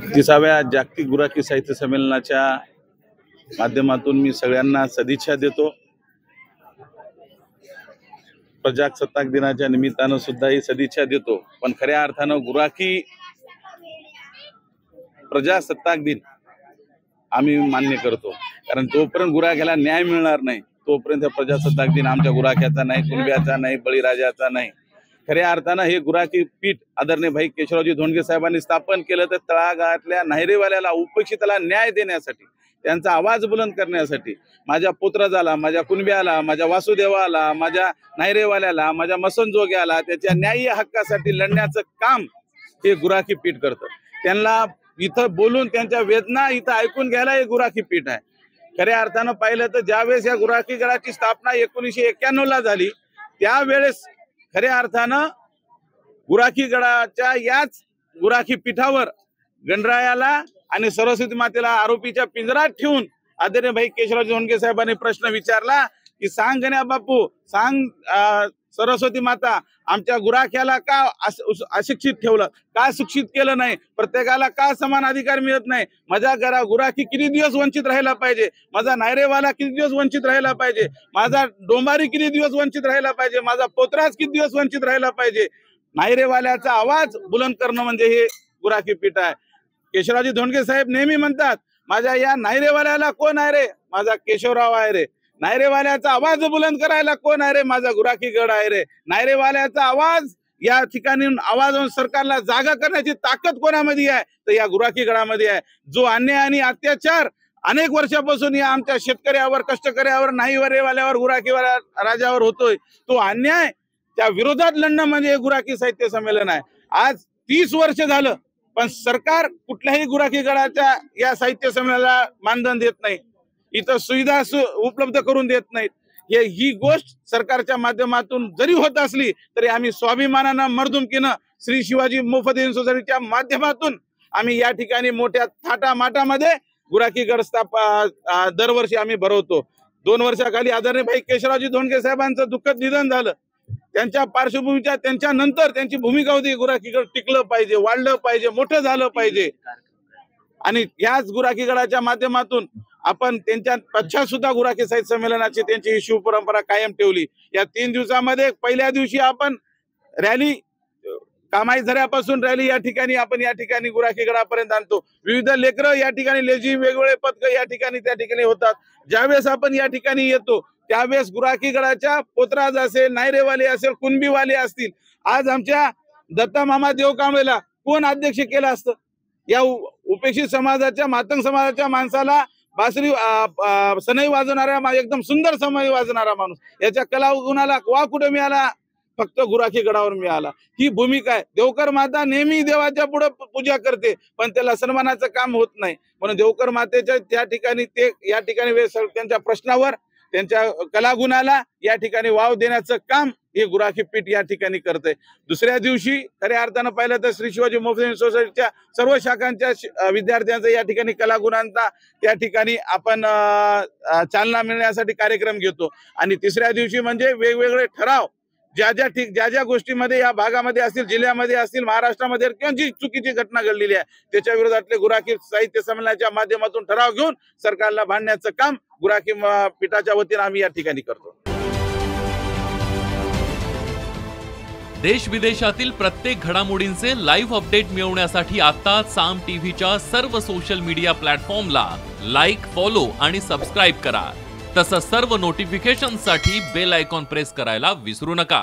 31व्या जागतिक गुराखी साहित्य संमेलनाच्या माध्यमातून मी सगळ्यांना सदिच्छा देतो। प्रजासत्ताक दिनाच्या निमित्तानं सुद्धा ही सदिच्छा देतो। पण खऱ्या अर्थानं गुराखी प्रजासत्ताक दिन आम्ही मान्य करतो, कारण जोपर्यंत गुराख्याला न्याय मिळणार नाही तोपर्यंत प्रजासत्ताक दिन आमच्या गुराख्याचा नाही, कुणब्याचा नाही, बळीराजाचा नाही। खऱ्या अर्थानं हे गुराखी पीठ आदरणीय भाई केशवरावजी धोंडगे साहेबांनी स्थापन केलं तर तळागाळातल्या नायरेवाल्याला, उपेक्षिताला न्याय देण्यासाठी, त्यांचा आवाज बुलंद करण्यासाठी, माझ्या पुत्रजाला, माझ्या कुणब्याला, माझ्या वासुदेवाला, माझ्या नायरेवाल्याला, माझ्या मसनजोग्याला त्याच्या न्याय्य हक्कासाठी लढण्याचं काम हे गुराखी पीठ करतं। त्यांना इथं बोलून त्यांच्या वेदना इथं ऐकून घ्यायला हे गुराखी पीठ आहे। खऱ्या अर्थानं पाहिलं तर ज्यावेळेस या गुराखी गडाची स्थापना 1991 ला झाली, त्यावेळेस खऱ्या अर्थानं गुराखी गडाच्या याच गुराखी पीठावर गणरायाला आणि सरस्वती मातेला आरोपीच्या पिंजरात ठेवून आदरणीय भाई केशवरावजी धोंडगे साहेबांनी प्रश्न विचारला की सांग गण्या बापू, सांग सरस्वती माता, आमच्या गुराख्याला का अशिक्षित ठेवलं, का शिक्षित केलं नाही, प्रत्येकाला का समान अधिकार मिळत नाही, माझा गुराखी किती दिवस वंचित राहायला पाहिजे, माझा नायरेवाला किती दिवस वंचित राहायला पाहिजे, माझा डोंबारी किती दिवस वंचित राहायला पाहिजे, माझा पोतराज किती दिवस वंचित राहायला पाहिजे। नायरेवाल्याचा आवाज बुलंद करणं म्हणजे हे गुराखी पीठ आहे। केशवरावजी धोंडगे साहेब नेहमी म्हणतात, माझ्या या नायरेवाल्याला कोण आहे रे, माझा केशवराव आहे रे। नायरेवाल्याचा आवाज बुलंद करायला कोण आहे रे, माझा गुराखी गड आहे रे। नायरेवाल्याचा आवाज या ठिकाणी आवाज सरकारला जागा करण्याची ताकद कोणामध्ये आहे तर या गुराखी गडामध्ये आहे। जो अन्याय आणि अत्याचार अनेक वर्षापासून या आमच्या शेतकऱ्यावर, कष्टकऱ्यावर, नाहीवाल्यावर, गुराखीवाल्या राजावर होतोय, तो अन्याय त्या विरोधात लढणं म्हणजे गुराखी साहित्य संमेलन आहे। आज 30 वर्ष झालं पण सरकार कुठल्याही गुराखी गडाच्या या साहित्य संमेलनाला मानधन देत नाही, इथं सुविधा उपलब्ध करून देत नाहीत। ही गोष्ट सरकारच्या माध्यमातून जरी होत असली तरी आम्ही स्वाभिमानानं, मर्दुमकीनं श्री शिवाजी मोफत सोसायटीच्या माध्यमातून आम्ही या ठिकाणी मोठ्या थाटामाटामध्ये गुराखी गड दरवर्षी आम्ही भरवतो। 2 वर्षाखाली आदरणीय भाई केशवरावजी धोंडगे साहेबांचं दुःखद निधन झालं। त्यांच्या पार्श्वभूमीच्या त्यांच्या नंतर त्यांची भूमिका होती गुराखी गड टिकलं पाहिजे, वाढलं पाहिजे, मोठं झालं पाहिजे। आणि याच गुराखी गडाच्या माध्यमातून आपण त्यांच्या पश्चात सुद्धा गुराखी साहित्य संमेलनाची त्यांची ही शिवपरंपरा कायम ठेवली। या 3 दिवसामध्ये पहिल्या दिवशी आपण रॅली, कामाई झऱ्यापासून रॅली या ठिकाणी गुराखी गडापर्यंत आणतो। विविध लेकरं या ठिकाणी लेझिम, वेगवेगळे पथक या ठिकाणी त्या ठिकाणी होतात। ज्यावेळेस आपण या ठिकाणी येतो त्यावेळेस गुराखी गडाच्या पोतराज असेल, नायरेवाले असेल, कुणबीवाले असतील, आज आमच्या दत्ता मामा देवकांबळेला कोण अध्यक्ष केलं असतं? या उपेक्षित समाजाच्या, मातंग समाजाच्या माणसाला बासरी सनई वाजवणारा, एकदम सुंदर सनई वाजवणारा माणूस, याच्या कला गुणाला वा कुठे मिळाला? फक्त गुराखी गडावर मिळाला। ही भूमिका आहे। देवकर माता नेहमी देवाच्या पुढे पूजा करते पण त्याला सन्मानाचं काम होत नाही, म्हणून देवकर मातेच्या त्या ठिकाणी या ठिकाणी त्यांच्या प्रश्नावर, त्यांच्या कलागुणाला या ठिकाणी वाव देण्याचं काम हे गुराखी पीठ या ठिकाणी करते। दुसऱ्या दिवशी खऱ्या अर्थानं पाहिलं तर श्री शिवाजी मोफत सोसायटीच्या सर्व शाखांच्या विद्यार्थ्यांचा या ठिकाणी कलागुणांचा त्या ठिकाणी आपण चालना मिळण्यासाठी कार्यक्रम घेतो। आणि तिसऱ्या दिवशी म्हणजे वेगवेगळे ठराव, ज्या गोष्टीमध्ये या भागामध्ये असतील, जिल्ह्यामध्ये असतील, महाराष्ट्रामध्ये किंवा जी चुकीची घटना घडलेली आहे त्याच्या विरोधातले गुराखी साहित्य संमेलनाच्या माध्यमातून ठराव घेऊन सरकारला भांडण्याचं काम गुराखी पीठाच्या वतीने आम्ही या ठिकाणी करतो। देश विदेशातील प्रत्येक घडामोडींचे लाईव्ह अपडेट मिळवण्यासाठी आता साम टीव्हीच्या सर्व सोशल मीडिया प्लॅटफॉर्मला लाईक, फॉलो आणि सबस्क्राईब करा। तसंच सर्व नोटिफिकेशनसाठी बेल आयकॉन प्रेस करायला विसरू नका।